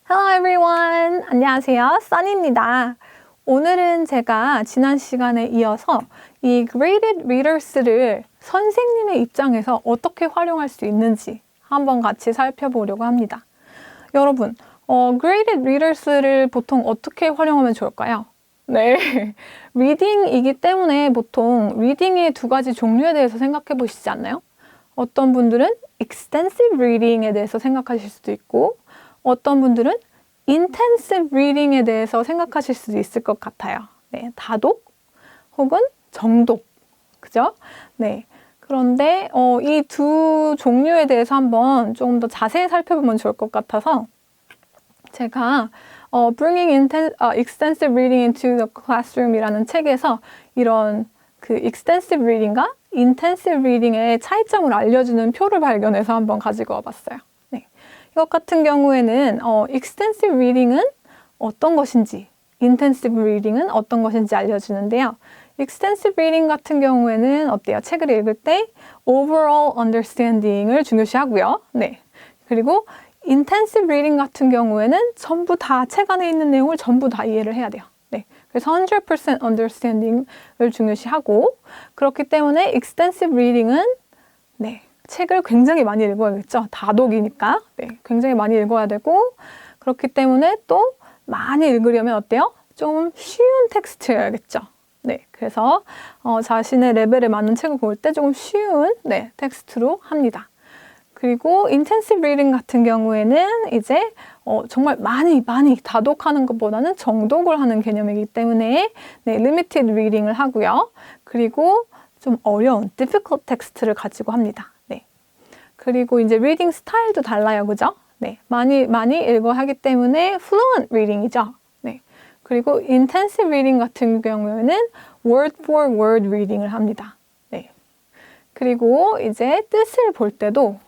Hello everyone! 안녕하세요. 써니입니다. 오늘은 제가 지난 시간에 이어서 이 graded readers를 선생님의 입장에서 어떻게 활용할 수 있는지 한번 같이 살펴보려고 합니다. 여러분, graded readers를 보통 어떻게 활용하면 좋을까요? 네, reading이기 때문에 보통 reading의 두 가지 종류에 대해서 생각해 보시지 않나요? 어떤 분들은 extensive reading에 대해서 생각하실 수도 있고 어떤 분들은 intensive reading에 대해서 생각하실 수도 있을 것 같아요. 네, 다독 혹은 정독, 그죠? 네. 그런데 이 두 종류에 대해서 한번 조금 더 자세히 살펴보면 좋을 것 같아서 제가 Bringing Extensive Reading into the Classroom이라는 책에서 이런 그 extensive reading과 intensive reading의 차이점을 알려주는 표를 발견해서 한번 가지고 와봤어요. 네. 이것 같은 경우에는 extensive reading은 어떤 것인지, intensive reading은 어떤 것인지 알려주는데요. extensive reading 같은 경우에는 어때요? 책을 읽을 때 overall understanding을 중요시하고요. 네. 그리고 intensive reading 같은 경우에는 전부 다 책 안에 있는 내용을 전부 다 이해를 해야 돼요. 네. 그래서 100% understanding을 중요시하고 그렇기 때문에 extensive reading은 네, 책을 굉장히 많이 읽어야겠죠. 다독이니까. 네, 굉장히 많이 읽어야 되고 그렇기 때문에 또 많이 읽으려면 어때요? 좀 쉬운 텍스트여야겠죠. 네, 그래서 자신의 레벨에 맞는 책을 고를 때 조금 쉬운 네, 텍스트로 합니다. 그리고 intensive reading 같은 경우에는 이제 정말 많이 다독하는 것보다는 정독을 하는 개념이기 때문에 네, limited reading을 하고요. 그리고 좀 어려운 difficult 텍스트를 가지고 합니다. 네. 그리고 이제 reading 스타일도 달라요. 그죠? 네. 많이 읽어야 하기 때문에 fluent reading이죠. 네. 그리고 intensive reading 같은 경우에는 word for word reading을 합니다. 네. 그리고 이제 뜻을 볼 때도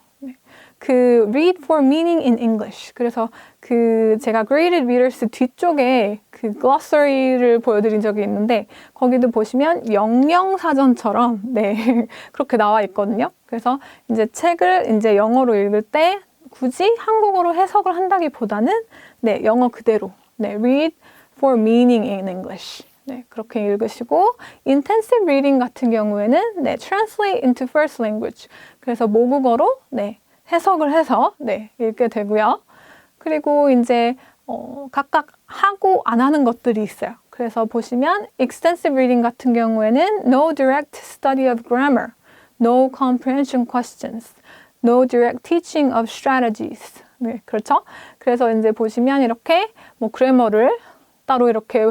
그 read for meaning in English. 그래서 그 제가 graded readers 뒤쪽에 그 glossary를 보여드린 적이 있는데 거기도 보시면 영영사전처럼 네 그렇게 나와 있거든요. 그래서 이제 책을 이제 영어로 읽을 때 굳이 한국어로 해석을 한다기보다는 네 영어 그대로 네 read for meaning in English. 네, 그렇게 읽으시고 intensive reading 같은 경우에는 네, translate into first language. 그래서 모국어로 네, 해석을 해서 네, 읽게 되고요. 그리고 이제 각각 하고 안 하는 것들이 있어요. 그래서 보시면 extensive reading 같은 경우에는 no direct study of grammar, no comprehension questions, no direct teaching of strategies. 네, 그렇죠? 그래서 이제 보시면 이렇게 뭐 그래머를 따로 이렇게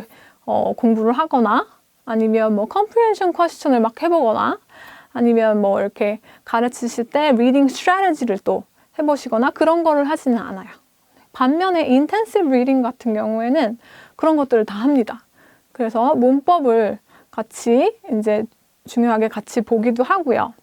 공부를 하거나 아니면 뭐 comprehension question을 막 해보거나 아니면 뭐 이렇게 가르치실 때 reading strategy를 또 해보시거나 그런 거를 하지는 않아요. 반면에 intensive reading 같은 경우에는 그런 것들을 다 합니다. 그래서 문법을 같이 이제 중요하게 같이 보기도 하고요.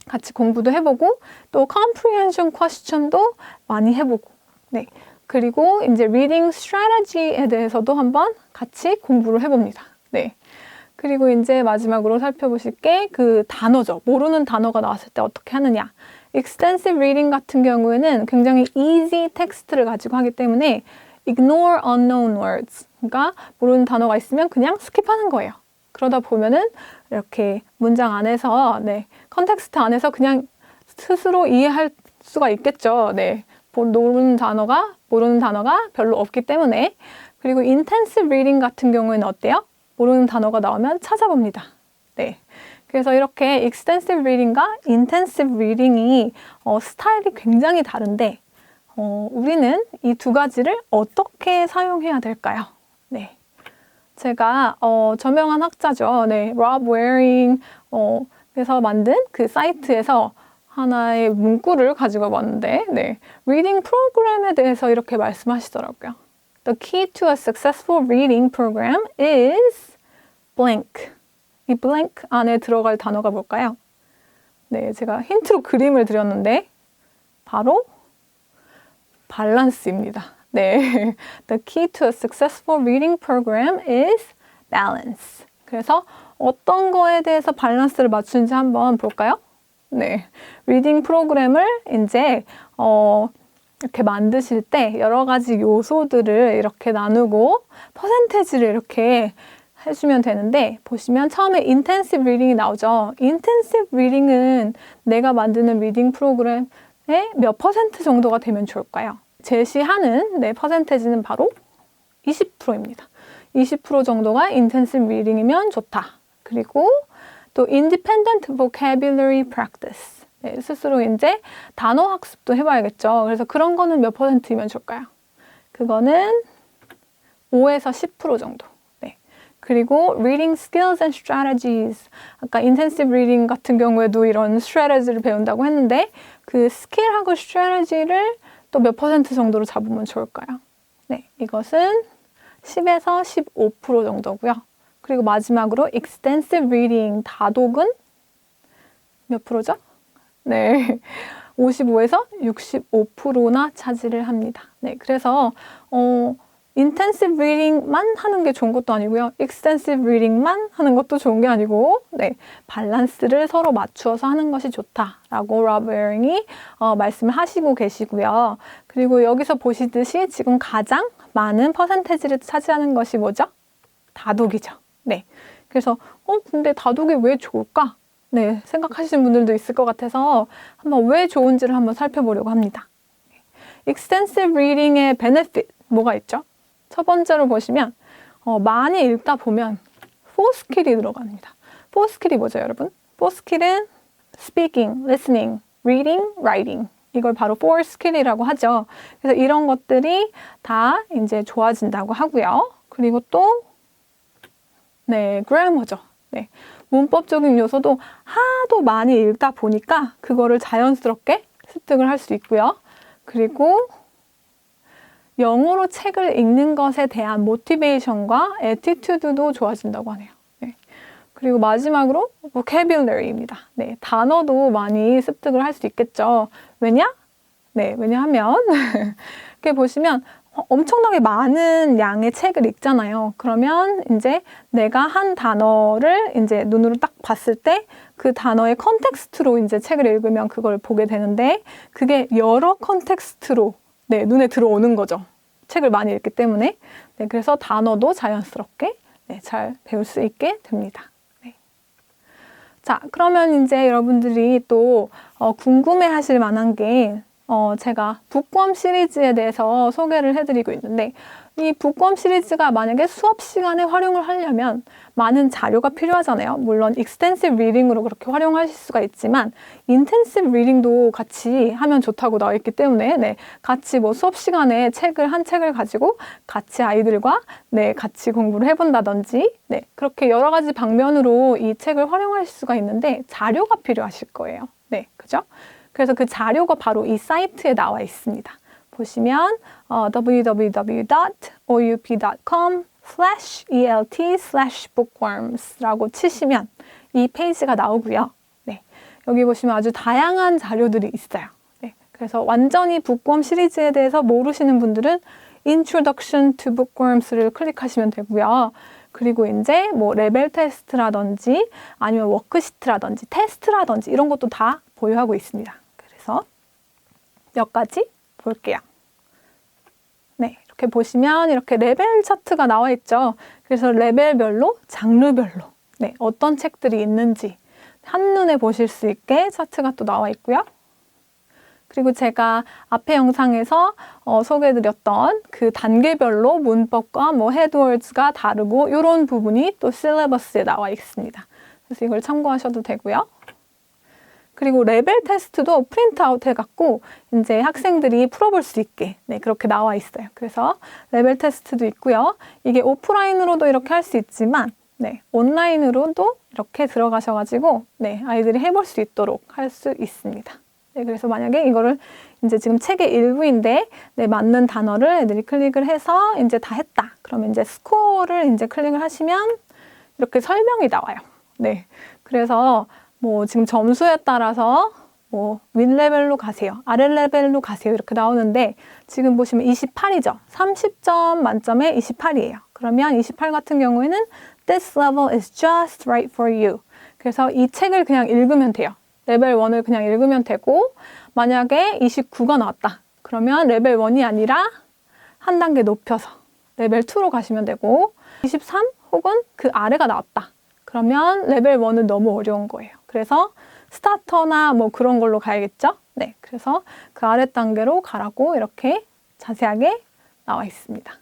같이 공부도 해보고 또 comprehension question도 많이 해보고 네. 그리고 이제 reading strategy에 대해서도 한번 같이 공부를 해봅니다. 네. 그리고 이제 마지막으로 살펴보실 게 그 단어죠. 모르는 단어가 나왔을 때 어떻게 하느냐. extensive reading 같은 경우에는 굉장히 easy 텍스트를 가지고 하기 때문에 ignore unknown words. 그러니까 모르는 단어가 있으면 그냥 스킵하는 거예요. 그러다 보면은 이렇게 문장 안에서 네, 컨텍스트 안에서 그냥 스스로 이해할 수가 있겠죠. 네. 모르는 단어가 별로 없기 때문에. 그리고 intensive reading 같은 경우에는 어때요? 모르는 단어가 나오면 찾아봅니다. 네. 그래서 이렇게 extensive reading과 intensive reading이 스타일이 굉장히 다른데 우리는 이 두 가지를 어떻게 사용해야 될까요? 네. 제가 저명한 학자죠. 네. Rob Waring 에서 만든 그 사이트에서 하나의 문구를 가지고 왔는데 네. 리딩 프로그램에 대해서 이렇게 말씀하시더라고요. The key to a successful reading program is blank. 이 blank 안에 들어갈 단어가 뭘까요? 네, 제가 힌트로 그림을 드렸는데 바로 밸런스입니다. 네, The key to a successful reading program is balance. 그래서 어떤 거에 대해서 밸런스를 맞추는지 한번 볼까요? 네, 리딩 프로그램을 이제 이렇게 만드실 때 여러 가지 요소들을 이렇게 나누고 퍼센테이지를 이렇게 해주면 되는데, 보시면 처음에 intensive reading이 나오죠. intensive reading은 내가 만드는 리딩 프로그램의 몇 퍼센트 정도가 되면 좋을까요? 제시하는 퍼센테이지는 바로 20%입니다. 20% 정도가 intensive reading이면 좋다. 그리고 또 independent vocabulary practice. 스스로 이제 단어 학습도 해봐야겠죠. 그래서 그런 거는 몇 퍼센트이면 좋을까요? 그거는 5에서 10% 정도. 그리고 reading skills and strategies. 아까 intensive reading 같은 경우에도 이런 strategy를 배운다고 했는데, 그 스킬하고 strategy를 또 몇 퍼센트 정도로 잡으면 좋을까요? 이것은 10에서 15% 정도고요. 그리고 마지막으로 extensive reading, 다독은 몇 프로죠? 55에서 65%나 차지를 합니다. 그래서 intensive reading만 하는 게 좋은 것도 아니고요. extensive reading만 하는 것도 좋은 게 아니고, 밸런스를 서로 맞추어서 하는 것이 좋다라고 로브 베어링이 말씀을 하시고 계시고요. 그리고 여기서 보시듯이 지금 가장 많은 퍼센테이지를 차지하는 것이 뭐죠? 다독이죠. 그래서 근데 다독이 왜 좋을까? 생각하시는 분들도 있을 것 같아서 한번 왜 좋은지를 한번 살펴보려고 합니다. extensive reading의 benefit 뭐가 있죠? 첫 번째로 보시면 많이 읽다 보면 4스킬이 들어갑니다. 4스킬이 뭐죠, 여러분? 4스킬은 speaking, listening, reading, writing. 이걸 바로 4스킬이라고 하죠. 그래서 이런 것들이 다 이제 좋아진다고 하고요. 그리고 또 그래머죠. 문법적인 요소도 하도 많이 읽다 보니까 그거를 자연스럽게 습득을 할 수 있고요. 그리고 영어로 책을 읽는 것에 대한 모티베이션과 애티튜드도 좋아진다고 하네요. 그리고 마지막으로 vocabulary입니다. 단어도 많이 습득을 할 수 있겠죠. 왜냐하면 이렇게 보시면 엄청나게 많은 양의 책을 읽잖아요. 그러면 이제 내가 한 단어를 이제 눈으로 딱 봤을 때 그 단어의 컨텍스트로 이제 책을 읽으면 그걸 보게 되는데, 그게 여러 컨텍스트로 눈에 들어오는 거죠. 책을 많이 읽기 때문에. 그래서 단어도 자연스럽게 잘 배울 수 있게 됩니다. 자, 그러면 이제 여러분들이 또 궁금해 하실 만한 게, 제가 북구엄 시리즈에 대해서 소개를 해드리고 있는데, 이 북구엄 시리즈가 만약에 수업 시간에 활용을 하려면 많은 자료가 필요하잖아요. 물론 extensive reading으로 그렇게 활용하실 수가 있지만 intensive reading도 같이 하면 좋다고 나와 있기 때문에 같이 뭐 수업 시간에 한 책을 가지고 같이 아이들과 같이 공부를 해본다든지 그렇게 여러 가지 방면으로 이 책을 활용할 수가 있는데 자료가 필요하실 거예요. 그죠? 그래서 그 자료가 바로 이 사이트에 나와 있습니다. 보시면 www.oup.com/ELT/bookworms라고 치시면 이 페이지가 나오고요. 여기 보시면 아주 다양한 자료들이 있어요. 그래서 완전히 북구엄 시리즈에 대해서 모르시는 분들은 Introduction to Bookworms를 클릭하시면 되고요. 그리고 이제 뭐 레벨 테스트라든지 아니면 워크시트라든지 테스트라든지 이런 것도 다 보유하고 있습니다. 그래서 몇 가지 볼게요. 이렇게 보시면 이렇게 레벨 차트가 나와 있죠. 그래서 레벨별로, 장르별로 어떤 책들이 있는지 한눈에 보실 수 있게 차트가 또 나와 있고요. 그리고 제가 앞에 영상에서 소개해드렸던 그 단계별로 문법과 뭐 헤드워드가 다르고 이런 부분이 또 실레버스에 나와 있습니다. 그래서 이걸 참고하셔도 되고요. 그리고 레벨 테스트도 프린트아웃 해갖고 이제 학생들이 풀어볼 수 있게 그렇게 나와 있어요. 그래서 레벨 테스트도 있고요. 이게 오프라인으로도 이렇게 할 수 있지만 온라인으로도 이렇게 들어가셔가지고 아이들이 해볼 수 있도록 할 수 있습니다. 그래서 만약에 이거를 이제 지금 책의 일부인데 맞는 단어를 애들이 클릭을 해서 이제 다 했다. 그러면 이제 스코어를 이제 클릭을 하시면 이렇게 설명이 나와요. 그래서 뭐 지금 점수에 따라서 뭐 윗레벨로 가세요, 아랫레벨로 가세요 이렇게 나오는데 지금 보시면 28이죠. 30점 만점에 28이에요. 그러면 28 같은 경우에는 This level is just right for you. 그래서 이 책을 그냥 읽으면 돼요. 레벨 1을 그냥 읽으면 되고 만약에 29가 나왔다. 그러면 레벨 1이 아니라 한 단계 높여서 레벨 2로 가시면 되고 23 혹은 그 아래가 나왔다. 그러면 레벨 1은 너무 어려운 거예요. 그래서 스타터나 뭐 그런 걸로 가야겠죠? 네, 그래서 그 아래 단계로 가라고 이렇게 자세하게 나와 있습니다.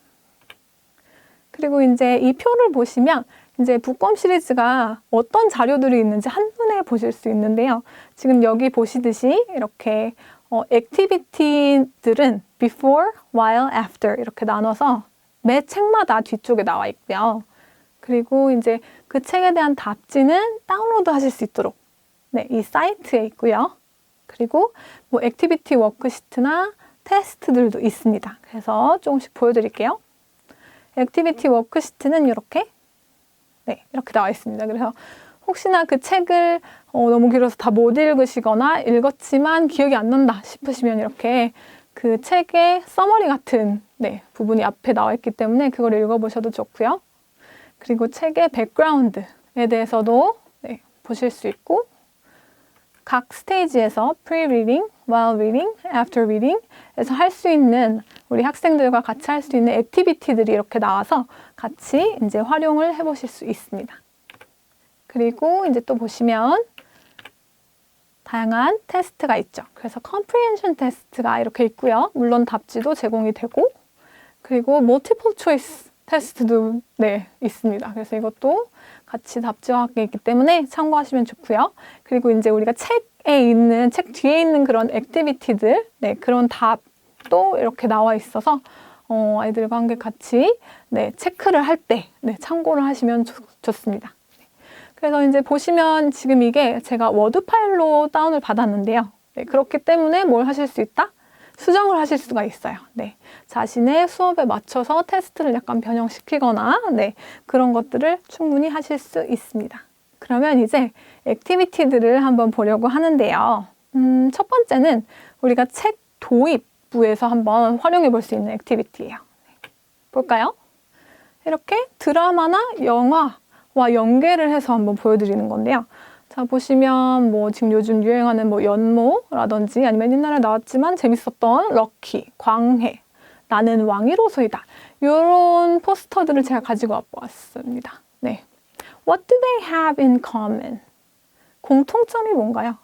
그리고 이제 이 표를 보시면 이제 북검 시리즈가 어떤 자료들이 있는지 한눈에 보실 수 있는데요. 지금 여기 보시듯이 이렇게 액티비티들은 before, while, after 이렇게 나눠서 매 책마다 뒤쪽에 나와 있고요. 그리고 이제 그 책에 대한 답지는 다운로드 하실 수 있도록 네, 이 사이트에 있고요. 그리고 뭐 액티비티 워크시트나 테스트들도 있습니다. 그래서 조금씩 보여드릴게요. 액티비티 워크시트는 이렇게 이렇게 나와 있습니다. 그래서 혹시나 그 책을 너무 길어서 다 못 읽으시거나 읽었지만 기억이 안 난다 싶으시면 이렇게 그 책의 서머리 같은 부분이 앞에 나와 있기 때문에 그걸 읽어보셔도 좋고요. 그리고 책의 백그라운드에 대해서도 보실 수 있고 각 스테이지에서 pre-reading, while reading, after reading 에서 할 수 있는 우리 학생들과 같이 할 수 있는 액티비티들이 이렇게 나와서 같이 이제 활용을 해보실 수 있습니다. 그리고 이제 또 보시면 다양한 테스트가 있죠. 그래서 comprehension 테스트가 이렇게 있고요. 물론 답지도 제공이 되고 그리고 multiple choice 테스트도 있습니다. 그래서 이것도 같이 답지와 함께 있기 때문에 참고하시면 좋고요. 그리고 이제 우리가 책에 있는, 책 뒤에 있는 그런 액티비티들, 그런 답도 이렇게 나와 있어서 아이들과 함께 같이 체크를 할 때 참고를 하시면 좋습니다. 그래서 이제 보시면 지금 이게 제가 워드 파일로 다운을 받았는데요. 그렇기 때문에 뭘 하실 수 있다? 수정을 하실 수가 있어요. 자신의 수업에 맞춰서 테스트를 약간 변형시키거나 그런 것들을 충분히 하실 수 있습니다. 그러면 이제 액티비티들을 한번 보려고 하는데요. 첫 번째는 우리가 책 도입부에서 한번 활용해 볼 수 있는 액티비티예요. 볼까요? 이렇게 드라마나 영화와 연계를 해서 한번 보여드리는 건데요. 자, 보시면 뭐 지금 요즘 유행하는 뭐 연모라든지 아니면 옛날에 나왔지만 재밌었던 럭키, 광해, 나는 왕이로소이다. 이런 포스터들을 제가 가지고 왔습니다. What do they have in common? 공통점이 뭔가요?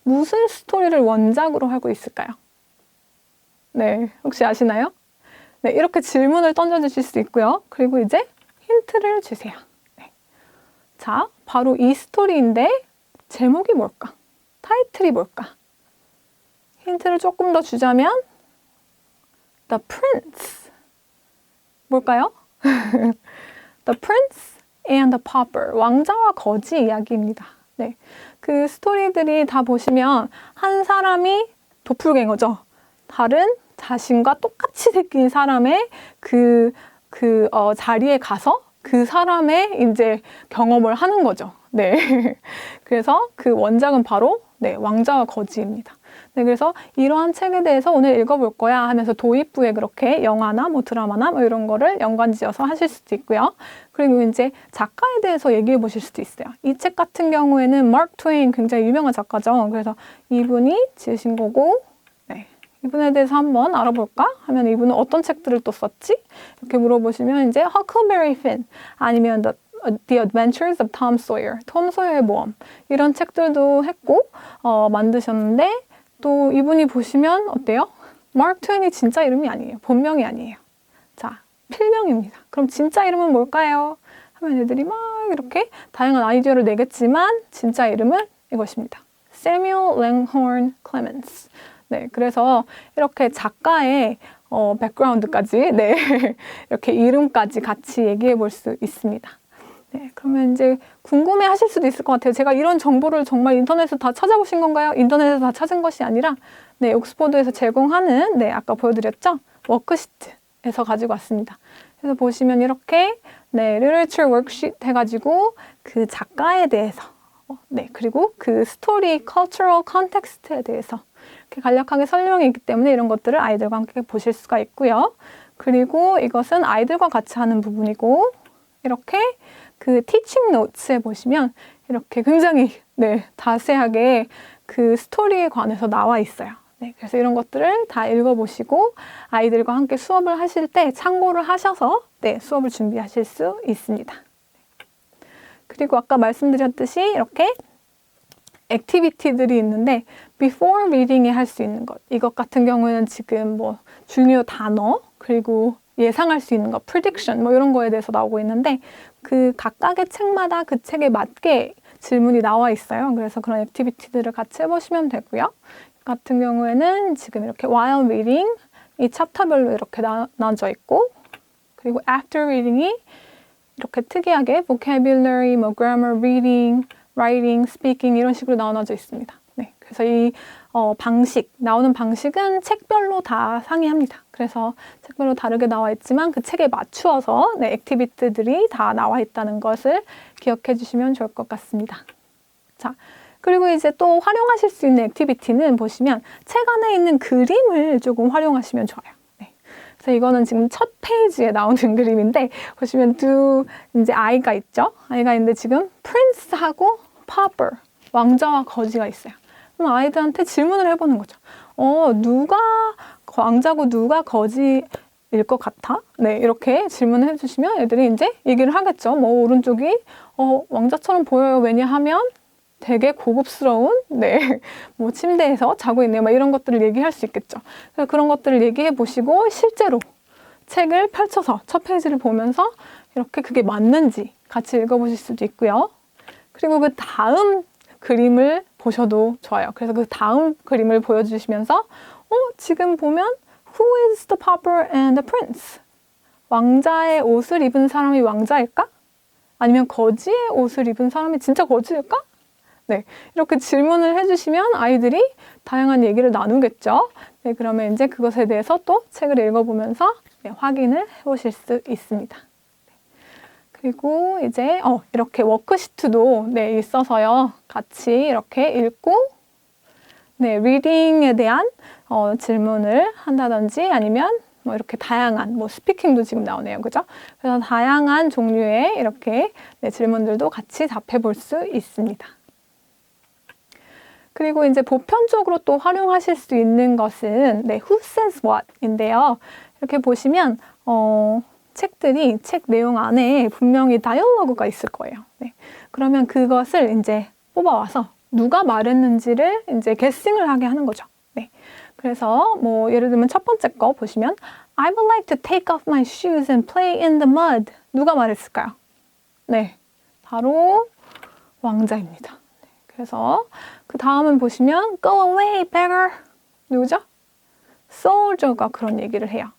무슨 스토리를 원작으로 하고 있을까요? 혹시 아시나요? 이렇게 질문을 던져주실 수 있고요. 그리고 이제 힌트를 주세요. 자, 바로 이 스토리인데 제목이 뭘까? 타이틀이 뭘까? 힌트를 조금 더 주자면 The Prince 뭘까요? The Prince and the Pauper 왕자와 거지 이야기입니다. 그 스토리들이 다 보시면 한 사람이 도플갱어죠. 다른 자신과 똑같이 생긴 사람의 자리에 가서 그 사람의 이제 경험을 하는 거죠. 그래서 그 원작은 바로 왕자와 거지입니다. 그래서 이러한 책에 대해서 오늘 읽어볼 거야 하면서 도입부에 그렇게 영화나 뭐 드라마나 뭐 이런 거를 연관지어서 하실 수도 있고요. 그리고 이제 작가에 대해서 얘기해 보실 수도 있어요. 이 책 같은 경우에는 마크 트웨인 굉장히 유명한 작가죠. 그래서 이분이 지으신 거고 이분에 대해서 한번 알아볼까? 하면 이분은 어떤 책들을 또 썼지? 이렇게 물어보시면 이제 Huckleberry Finn 아니면 The Adventures of Tom Sawyer, 톰 소여의 모험 이런 책들도 했고 만드셨는데 또 이분이 보시면 어때요? 마크 트웨인이 진짜 이름이 아니에요. 본명이 아니에요. 자, 필명입니다. 그럼 진짜 이름은 뭘까요? 하면 애들이 막 이렇게 다양한 아이디어를 내겠지만 진짜 이름은 이것입니다. Samuel Langhorne Clemens. 그래서 이렇게 작가의 백그라운드까지 이렇게 이름까지 같이 얘기해 볼 수 있습니다. 그러면 이제 궁금해 하실 수도 있을 것 같아요. 제가 이런 정보를 정말 인터넷에서 다 찾아보신 건가요? 인터넷에서 다 찾은 것이 아니라 옥스퍼드에서 제공하는 아까 보여드렸죠? 워크시트에서 가지고 왔습니다. 그래서 보시면 이렇게 Literature Worksheet 해가지고 그 작가에 대해서 그리고 그 스토리, cultural context에 대해서 이렇게 간략하게 설명이 있기 때문에 이런 것들을 아이들과 함께 보실 수가 있고요. 그리고 이것은 아이들과 같이 하는 부분이고 이렇게 그 teaching notes에 보시면 이렇게 굉장히 자세하게 그 스토리에 관해서 나와 있어요. 네, 그래서 이런 것들을 다 읽어보시고 아이들과 함께 수업을 하실 때 참고를 하셔서 네, 수업을 준비하실 수 있습니다. 그리고 아까 말씀드렸듯이 이렇게 액티비티들이 있는데 before reading에 할 수 있는 것. 이것 같은 경우에는 지금 뭐 중요 단어 그리고 예상할 수 있는 것, prediction 뭐 이런 거에 대해서 나오고 있는데 그 각각의 책마다 그 책에 맞게 질문이 나와 있어요. 그래서 그런 액티비티들을 같이 해보시면 되고요. 같은 경우에는 지금 이렇게 while reading 이 챕터별로 이렇게 나눠져 있고 그리고 after reading이 이렇게 특이하게 vocabulary, 뭐 grammar, reading, writing, speaking 이런 식으로 나눠져 있습니다. 네, 그래서 이 방식, 나오는 방식은 책별로 다 상이합니다. 그래서 책별로 다르게 나와 있지만 그 책에 맞추어서 네, 액티비티들이 다 나와 있다는 것을 기억해 주시면 좋을 것 같습니다. 자, 그리고 이제 또 활용하실 수 있는 액티비티는 보시면 책 안에 있는 그림을 조금 활용하시면 좋아요. 네. 그래서 이거는 지금 첫 페이지에 나오는 그림인데 보시면 두 이제 아이가 있죠. 아이가 있는데 지금 프린스하고 파버, 왕자와 거지가 있어요. 그럼 아이들한테 질문을 해보는 거죠. 누가 왕자고 누가 거지일 것 같아? 네, 이렇게 질문을 해주시면 애들이 이제 얘기를 하겠죠. 뭐 오른쪽이 왕자처럼 보여요. 왜냐하면 되게 고급스러운 네, 뭐 침대에서 자고 있네요. 막 이런 것들을 얘기할 수 있겠죠. 그래서 그런 것들을 얘기해 보시고 실제로 책을 펼쳐서 첫 페이지를 보면서 이렇게 그게 맞는지 같이 읽어보실 수도 있고요. 그리고 그 다음 그림을 보셔도 좋아요. 그래서 그 다음 그림을 보여주시면서 지금 보면 Who is the pauper and the prince? 왕자의 옷을 입은 사람이 왕자일까? 아니면 거지의 옷을 입은 사람이 진짜 거지일까? 네, 이렇게 질문을 해주시면 아이들이 다양한 얘기를 나누겠죠. 네, 그러면 이제 그것에 대해서 또 책을 읽어보면서 네, 확인을 해보실 수 있습니다. 그리고 이제 이렇게 워크시트도 네, 있어서요. 같이 이렇게 읽고 네, 리딩에 대한 질문을 한다든지 아니면 뭐 이렇게 다양한 뭐 스피킹도 지금 나오네요. 그죠? 그래서 다양한 종류의 이렇게 네, 질문들도 같이 답해 볼 수 있습니다. 그리고 이제 보편적으로 또 활용하실 수 있는 것은 네, Who says what인데요. 이렇게 보시면 책들이 책 내용 안에 분명히 다이얼로그가 있을 거예요. 네. 그러면 그것을 이제 뽑아와서 누가 말했는지를 이제 게싱을 하게 하는 거죠. 네. 그래서 뭐 예를 들면 첫 번째 거 보시면 I would like to take off my shoes and play in the mud. 누가 말했을까요? 네. 바로 왕자입니다. 네. 그래서 그 다음은 보시면 Go away, beggar. 누구죠? soldier가 그런 얘기를 해요.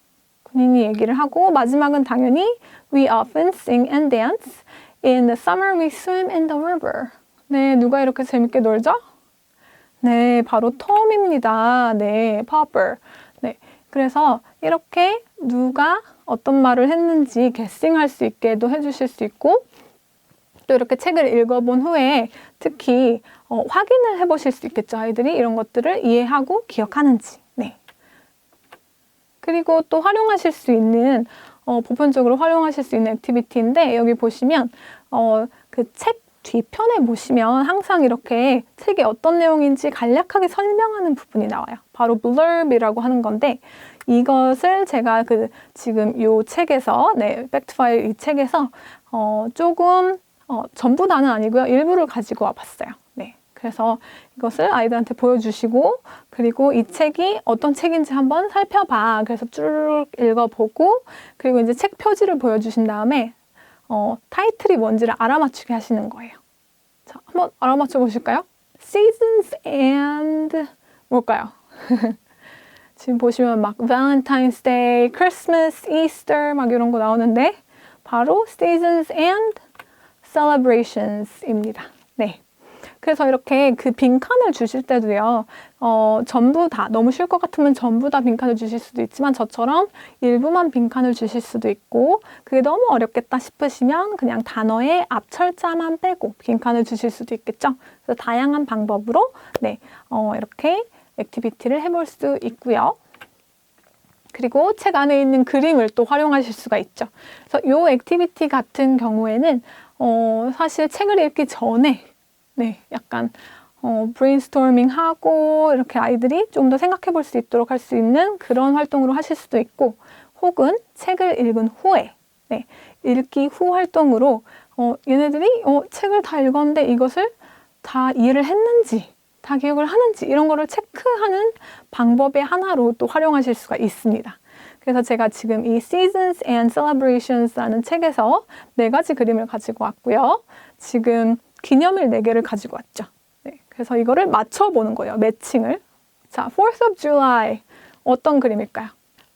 군인이 얘기를 하고 마지막은 당연히 We often sing and dance. In the summer we swim in the river. 네, 누가 이렇게 재밌게 놀죠? 네, 바로 톰입니다. 네, pauper. 네, 그래서 이렇게 누가 어떤 말을 했는지 게싱할 수 있게도 해주실 수 있고 또 이렇게 책을 읽어본 후에 특히 확인을 해보실 수 있겠죠. 아이들이 이런 것들을 이해하고 기억하는지. 네. 그리고 또 활용하실 수 있는 보편적으로 활용하실 수 있는 액티비티인데 여기 보시면 그 책 뒤편에 보시면 항상 이렇게 책이 어떤 내용인지 간략하게 설명하는 부분이 나와요. 바로 blurb이라고 하는 건데 이것을 제가 지금 이 책에서 네, 팩트파일 이 책에서 조금 전부 다는 아니고요. 일부를 가지고 와봤어요. 네. 그래서 이것을 아이들한테 보여주시고 그리고 이 책이 어떤 책인지 한번 살펴봐. 그래서 쭉 읽어보고 그리고 이제 책 표지를 보여주신 다음에 타이틀이 뭔지를 알아맞추게 하시는 거예요. 자, 한번 알아맞혀 보실까요? Seasons and 뭘까요? 지금 보시면 막 Valentine's Day, Christmas, Easter 막 이런 거 나오는데 바로 Seasons and Celebrations입니다. 네. 그래서 이렇게 그 빈칸을 주실 때도요, 전부 다, 너무 쉬울 것 같으면 전부 다 빈칸을 주실 수도 있지만 저처럼 일부만 빈칸을 주실 수도 있고 그게 너무 어렵겠다 싶으시면 그냥 단어의 앞 철자만 빼고 빈칸을 주실 수도 있겠죠. 그래서 다양한 방법으로 네, 이렇게 액티비티를 해볼 수 있고요. 그리고 책 안에 있는 그림을 또 활용하실 수가 있죠. 그래서 이 액티비티 같은 경우에는 사실 책을 읽기 전에 네, 약간 브레인스토밍 하고 이렇게 아이들이 좀 더 생각해 볼 수 있도록 할 수 있는 그런 활동으로 하실 수도 있고, 혹은 책을 읽은 후에, 네, 읽기 후 활동으로 얘네들이 책을 다 읽었는데 이것을 다 이해를 했는지, 다 기억을 하는지 이런 거를 체크하는 방법의 하나로 또 활용하실 수가 있습니다. 그래서 제가 지금 이 Seasons and Celebrations라는 책에서 4가지 그림을 가지고 왔고요. 지금 기념일 4개를 가지고 왔죠. 네, 그래서 이거를 맞춰보는 거예요. 매칭을. 자, 4th of July 어떤 그림일까요?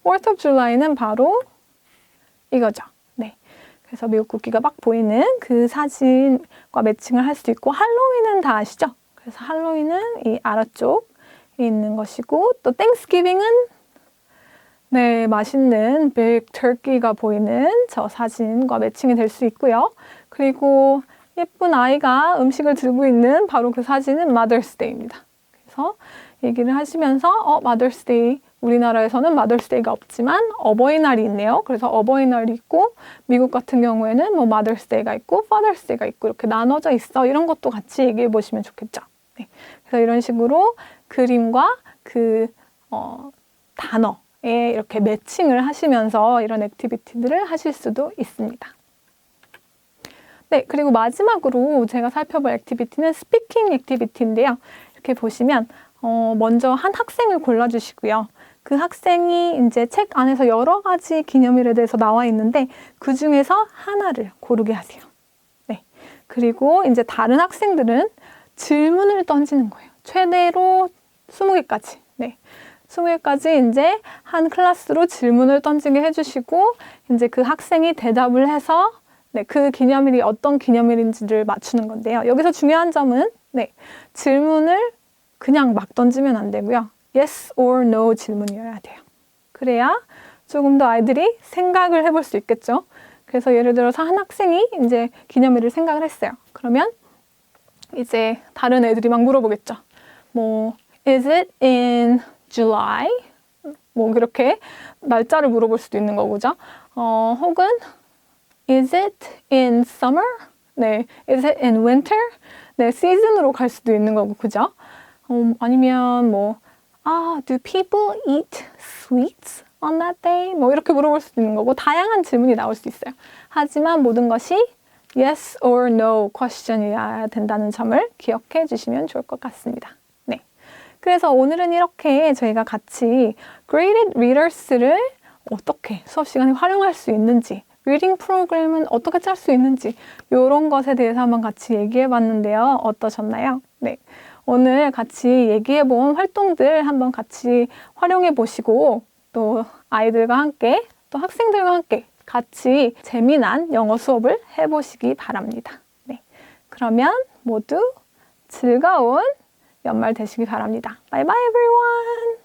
4th of July는 바로 이거죠. 네. 그래서 미국 국기가 막 보이는 그 사진과 매칭을 할 수도 있고, 할로윈은 다 아시죠? 그래서 할로윈은 이 아래쪽에 있는 것이고, 또 땡스기빙은 네, 맛있는 big turkey가 보이는 저 사진과 매칭이 될 수 있고요. 그리고 예쁜 아이가 음식을 들고 있는 바로 그 사진은 Mother's Day입니다. 그래서 얘기를 하시면서 Mother's Day, 우리나라에서는 Mother's Day가 없지만 어버이날이 있네요. 그래서 어버이날이 있고, 미국 같은 경우에는 뭐 Mother's Day가 있고 Father's Day가 있고 이렇게 나눠져 있어. 이런 것도 같이 얘기해 보시면 좋겠죠. 네. 그래서 이런 식으로 그림과 그 단어에 이렇게 매칭을 하시면서 이런 액티비티들을 하실 수도 있습니다. 네, 그리고 마지막으로 제가 살펴볼 액티비티는 스피킹 액티비티인데요. 이렇게 보시면 먼저 한 학생을 골라주시고요. 그 학생이 이제 책 안에서 여러 가지 기념일에 대해서 나와 있는데 그 중에서 하나를 고르게 하세요. 네, 그리고 이제 다른 학생들은 질문을 던지는 거예요. 최대로 20개까지. 네, 20개까지 이제 한 클래스로 질문을 던지게 해주시고, 이제 그 학생이 대답을 해서 네, 그 기념일이 어떤 기념일인지를 맞추는 건데요. 여기서 중요한 점은 네, 질문을 그냥 막 던지면 안 되고요. Yes or no 질문이어야 돼요. 그래야 조금 더 아이들이 생각을 해볼 수 있겠죠. 그래서 예를 들어서 한 학생이 이제 기념일을 생각을 했어요. 그러면 이제 다른 애들이 막 물어보겠죠. 뭐 Is it in July? 뭐 그렇게 날짜를 물어볼 수도 있는 거고죠. 혹은 Is it in summer? 네, is it in winter? 네, 시즌으로 갈 수도 있는 거고, 그죠? 아니면 뭐, do people eat sweets on that day? 뭐 이렇게 물어볼 수도 있는 거고, 다양한 질문이 나올 수 있어요. 하지만 모든 것이 yes or no question이어야 된다는 점을 기억해 주시면 좋을 것 같습니다. 네, 그래서 오늘은 이렇게 저희가 같이 graded readers를 어떻게 수업 시간에 활용할 수 있는지, 리딩 프로그램은 어떻게 짤 수 있는지 이런 것에 대해서 한번 같이 얘기해 봤는데요. 어떠셨나요? 네, 오늘 같이 얘기해 본 활동들 한번 같이 활용해 보시고, 또 아이들과 함께 또 학생들과 함께 같이 재미난 영어 수업을 해보시기 바랍니다. 네, 그러면 모두 즐거운 연말 되시기 바랍니다. Bye bye everyone!